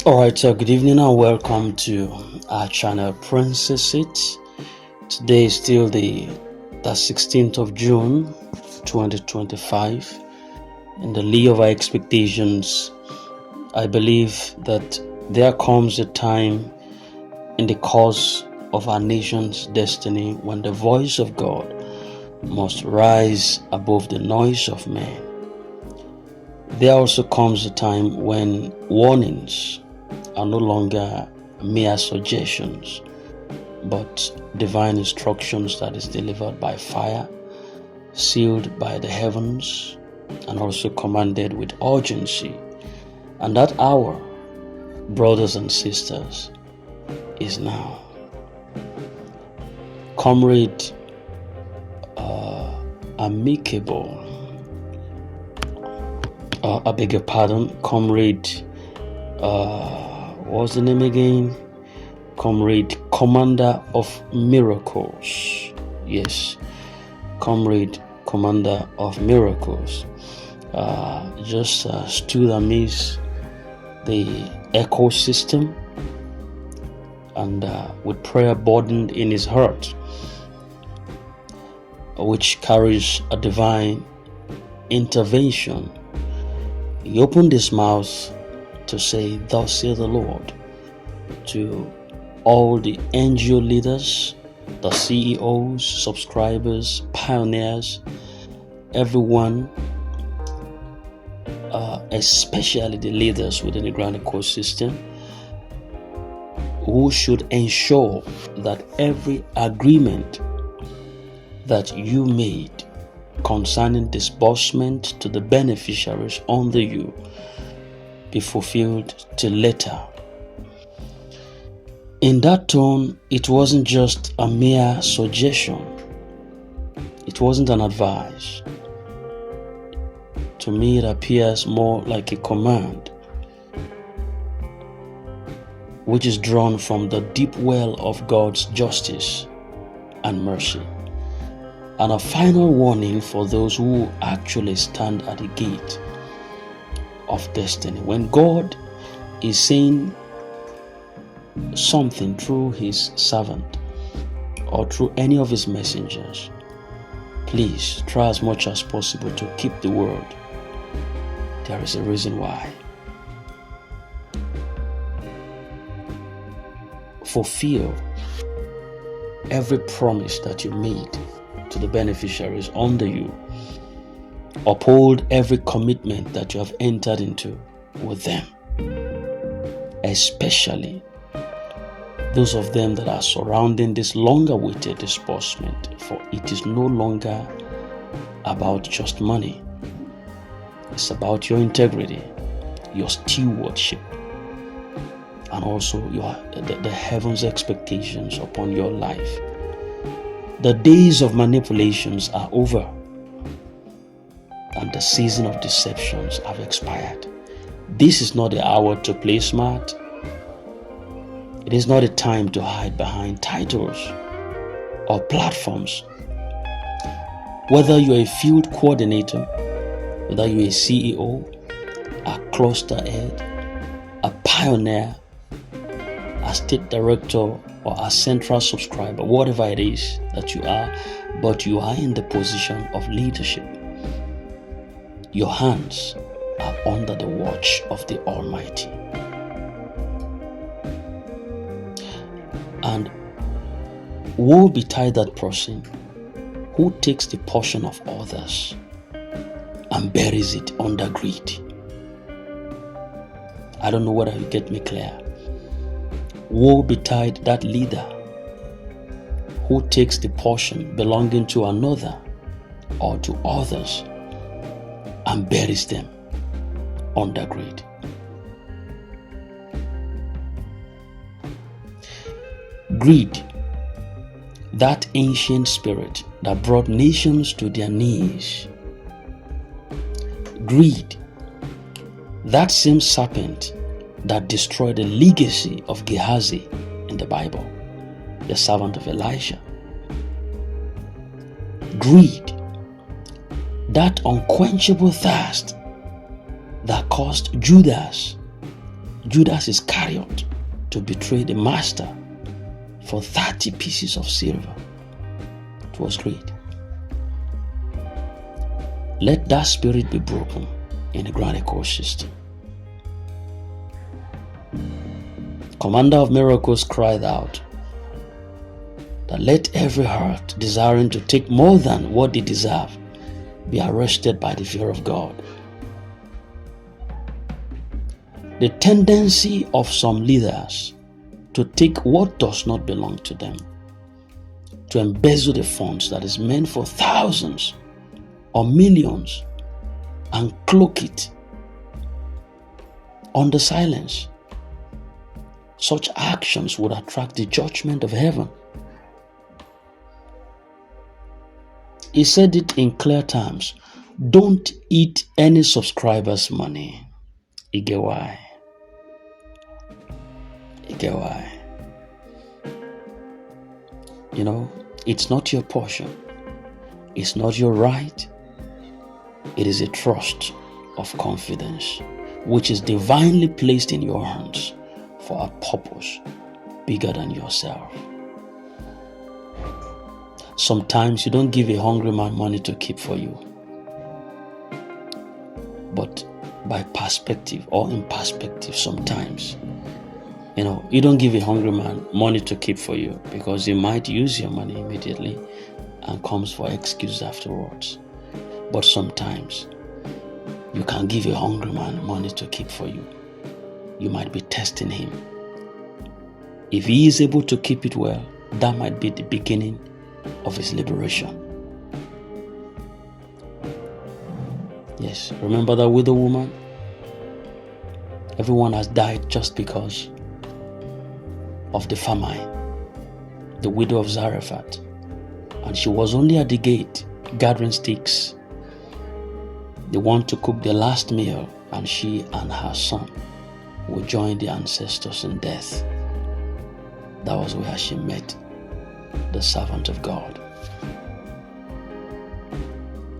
Alright, so good evening and welcome to our channel Princess Seat. Today is still the 16th of June 2025. In the lee of our expectations, I believe that there comes a time in the course of our nation's destiny when the voice of God must rise above the noise of men. There also comes a time when warnings are no longer mere suggestions, but divine instructions that is delivered by fire, sealed by the heavens, and also commanded with urgency. And that hour, brothers and sisters, is now. Comrade Amicable, I beg your pardon, Comrade, what's the name again? Comrade Commander of Miracles. Yes, Comrade Commander of Miracles. Just stood amidst the ecosystem and with prayer burdened in his heart, which carries a divine intervention. He opened his mouth to say, "Thus saith the Lord," to all the NGO leaders, the CEOs, subscribers, pioneers, everyone, especially the leaders within the grand ecosystem, who should ensure that every agreement that you made concerning disbursement to the beneficiaries under you be fulfilled till later. In that tone, it wasn't just a mere suggestion. It wasn't an advice. To me, it appears more like a command, which is drawn from the deep well of God's justice and mercy, and a final warning for those who actually stand at the gate of destiny. When God is saying something through his servant or through any of his messengers, please try as much as possible to keep the word. There is a reason why. Fulfill every promise that you made to the beneficiaries under you. Uphold every commitment that you have entered into with them, especially those of them that are surrounding this long-awaited disbursement, for it is no longer about just money. It's about your integrity, your stewardship, and also the heaven's expectations upon your life. The days of manipulations are over, and the season of deceptions have expired. This is not the hour to play smart. It is not a time to hide behind titles or platforms. Whether you're a field coordinator, whether you're a CEO, a cluster head, a pioneer, a state director, or a central subscriber, whatever it is that you are, but you are in the position of leadership, your hands are under the watch of the Almighty. And woe betide that person who takes the portion of others and buries it under greed. I don't know whether you get me clear. Woe betide that leader who takes the portion belonging to another or to others and buries them under greed. Greed, that ancient spirit that brought nations to their knees. Greed, that same serpent that destroyed the legacy of Gehazi in the Bible, the servant of Elisha. Greed, that unquenchable thirst that caused Judas Judas Iscariot to betray the master for 30 pieces of silver. It was great. Let that spirit be broken in the Grand Echo system. Commander of Miracles cried out that let every heart desiring to take more than what they deserve be arrested by the fear of God. The tendency of some leaders to take what does not belong to them, to embezzle the funds that is meant for thousands or millions and cloak it under silence. Such actions would attract the judgment of heaven. He said it in clear terms. Don't eat any subscriber's money. You get why? You get why? You know, it's not your portion. It's not your right. It is a trust of confidence which is divinely placed in your hands for a purpose bigger than yourself. Sometimes you don't give a hungry man money to keep for you, but by perspective or in perspective, sometimes you don't give a hungry man money to keep for you because he might use your money immediately and comes for excuse afterwards. But sometimes you can give a hungry man money to keep for you. You might be testing him. If he is able to keep it well, that might be the beginning of his liberation. Yes, remember that widow woman? Everyone has died just because of the famine. The widow of Zarephath. And she was only at the gate gathering sticks. They want to cook the last meal, and she and her son will join the ancestors in death. That was where she met the servant of God.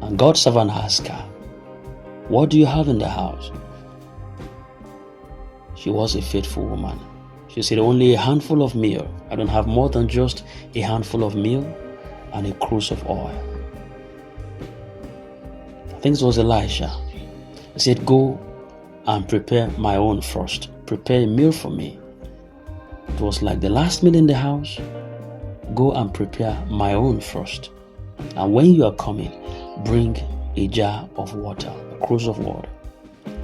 And God's servant asked her, what do you have in the house? She was a faithful woman. She said, only a handful of meal. I don't have more than just a handful of meal and a cruse of oil. I think it was Elisha. He said, go and prepare my own first. Prepare a meal for me. It was like the last meal in the house. Go and prepare my own first. And when you are coming, bring a jar of water, a cruse of water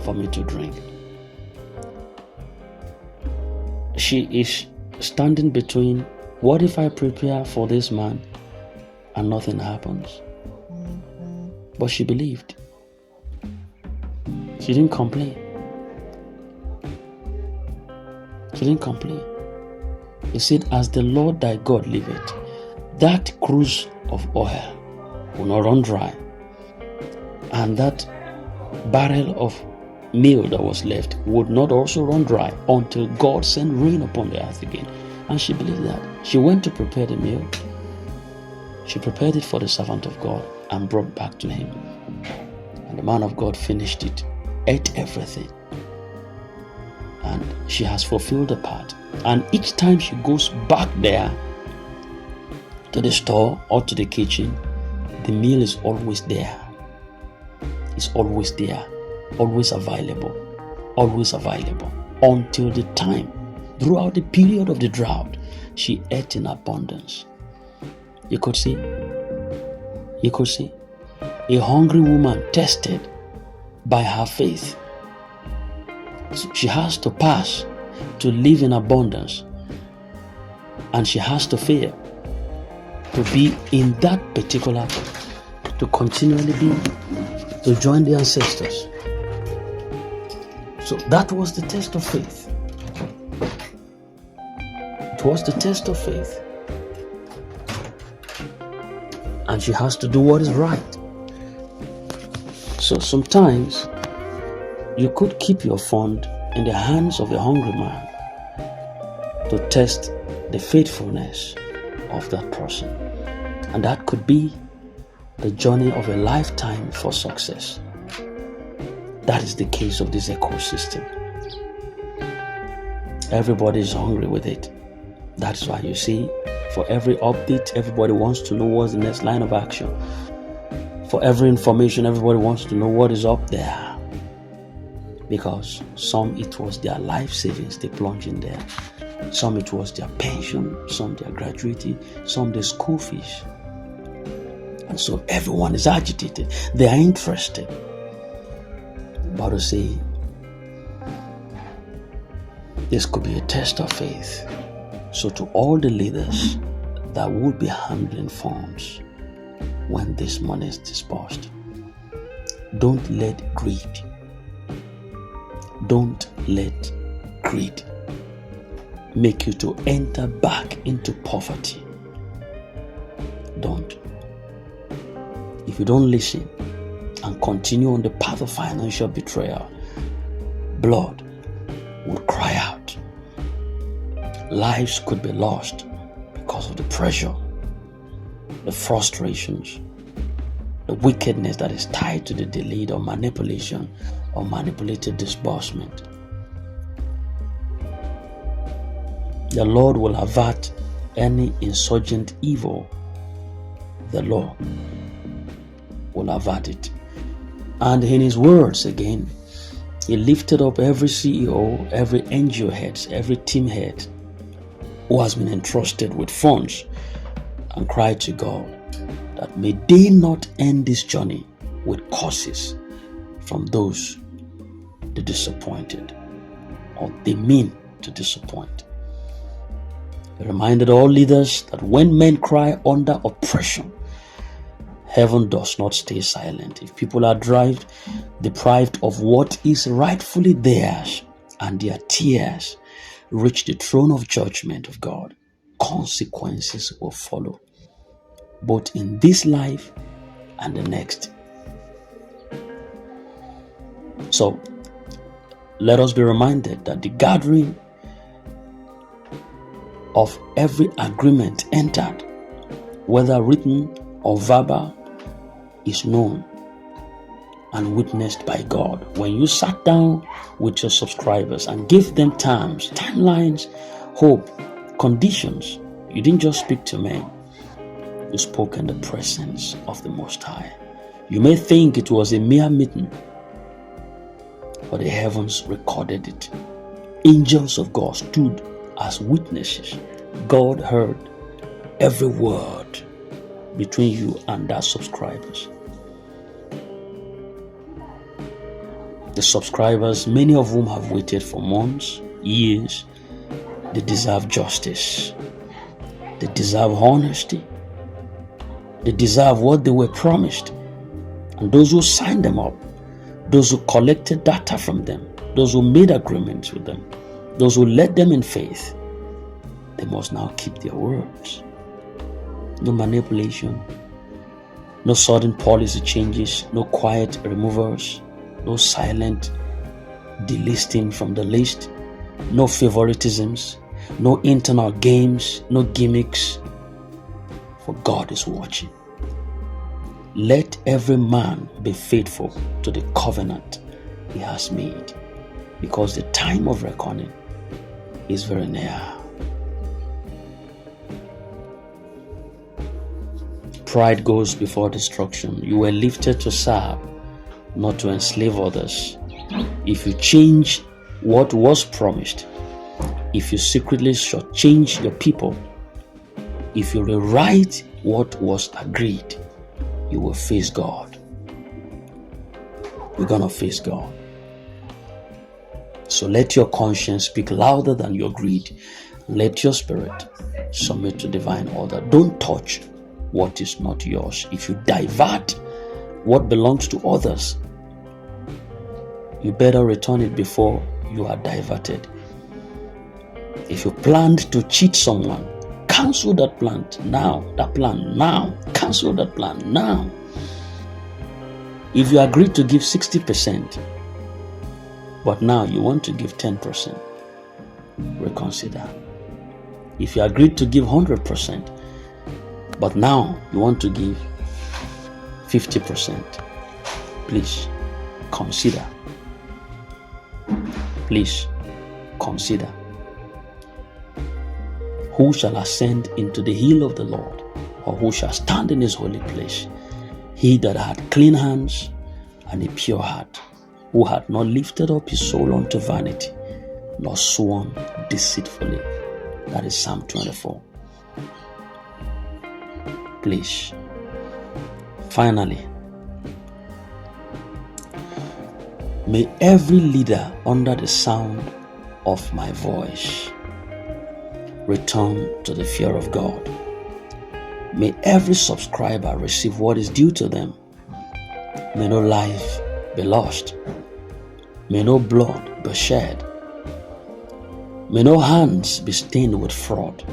for me to drink. She is standing between, what if I prepare for this man and nothing happens? But she believed. She didn't complain. She didn't complain. He said, as the Lord thy God liveth, that cruse of oil will not run dry, and that barrel of meal that was left would not also run dry until God sent rain upon the earth again. And she believed that. She went to prepare the meal. She prepared it for the servant of God and brought back to him. And the man of God finished it, ate everything. And she has fulfilled the part. And each time she goes back there to the store or to the kitchen, the meal is always there. It's always there, always available until the time, throughout the period of the drought, she ate in abundance. You could see a hungry woman tested by her faith. So she has to pass to live in abundance, and she has to fail to be in that particular, to continually be, to join the ancestors. So that was the test of faith. It was the test of faith. And she has to do what is right. So sometimes you could keep your fund in the hands of a hungry man to test the faithfulness of that person. And that could be the journey of a lifetime for success. That is the case of this ecosystem. Everybody's hungry with it. That's why you see, for every update, everybody wants to know what's the next line of action. For every information, everybody wants to know what is up there. Because some, it was their life savings they plunged in there. Some, it was their pension. Some, their gratuity. Some, their school fees. And so everyone is agitated. They are interested. But to say, this could be a test of faith. So to all the leaders that would be handling funds when this money is disbursed, don't let greed make you to enter back into poverty. Don't. If you don't listen and continue on the path of financial betrayal, blood will cry out. Lives could be lost because of the pressure, the frustrations, the wickedness that is tied to the delayed or manipulation or manipulated disbursement. The Lord will avert any insurgent evil. The Lord will avert it. And in His words again, He lifted up every CEO, every NGO head, every team head who has been entrusted with funds and cried to God that may they not end this journey with curses from those they disappointed or they mean to disappoint. He reminded all leaders that when men cry under oppression, heaven does not stay silent. If people are deprived of what is rightfully theirs and their tears reach the throne of judgment of God, consequences will follow, both in this life and the next. So, let us be reminded that the gathering of every agreement entered, whether written or verbal, is known and witnessed by God. When you sat down with your subscribers and gave them terms, timelines, hope, conditions, you didn't just speak to men, you spoke in the presence of the Most High. You may think it was a mere meeting, but the heavens recorded it. Angels of God stood as witnesses. God heard every word between you and our subscribers. The subscribers, many of whom have waited for months, years, they deserve justice. They deserve honesty. They deserve what they were promised. And those who signed them up, those who collected data from them, those who made agreements with them, those who led them in faith, they must now keep their words. No manipulation, no sudden policy changes, no quiet removals, no silent delisting from the list, no favoritisms, no internal games, no gimmicks, for God is watching. Let every man be faithful to the covenant he has made, because the time of reckoning is very near. Pride goes before destruction. You were lifted to serve, not to enslave others. If you change what was promised, if you secretly shortchange your people, if you rewrite what was agreed, you will face God. You're gonna face God. So let your conscience speak louder than your greed. Let your spirit submit to divine order. Don't touch what is not yours. If you divert what belongs to others, you better return it before you are diverted. If you planned to cheat someone, cancel that plan now. Cancel that plan now. If you agreed to give 60%, but now you want to give 10%, reconsider. If you agreed to give 100%, but now you want to give 50%, please consider. Please consider. Who shall ascend into the hill of the Lord, or who shall stand in his holy place? He that had clean hands and a pure heart, who had not lifted up his soul unto vanity, nor sworn deceitfully. That is Psalm 24. Please, finally, may every leader under the sound of my voice return to the fear of God. May every subscriber receive what is due to them. May no life be lost. May no blood be shed. May no hands be stained with fraud.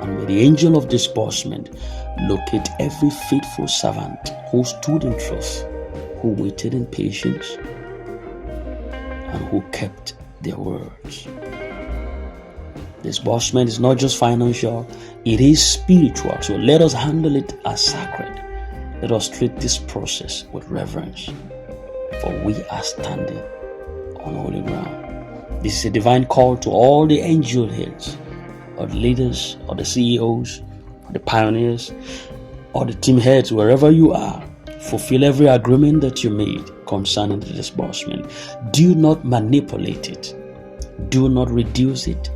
And may the angel of disbursement locate every faithful servant who stood in truth, who waited in patience, and who kept their words. Disbursement is not just financial, it is spiritual. So let us handle it as sacred. Let us treat this process with reverence, for we are standing on holy ground. This is a divine call to all the angel heads, or the leaders, or the CEOs, or the pioneers, or the team heads, wherever you are. Fulfill every agreement that you made concerning the disbursement. Do not manipulate it. Do not reduce it.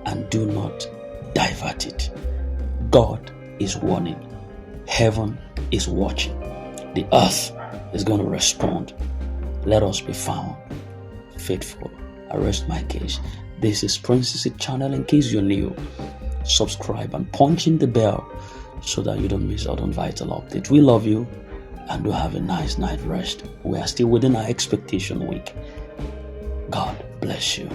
And do not divert it. God is warning. Heaven is watching. The earth is going to respond. Let us be found faithful. I rest my case. This is Prince Isaac channel. In case you're new, subscribe and punch in the bell so that you don't miss out on vital updates. We love you and do have a nice night rest. We are still within our expectation week. God bless you.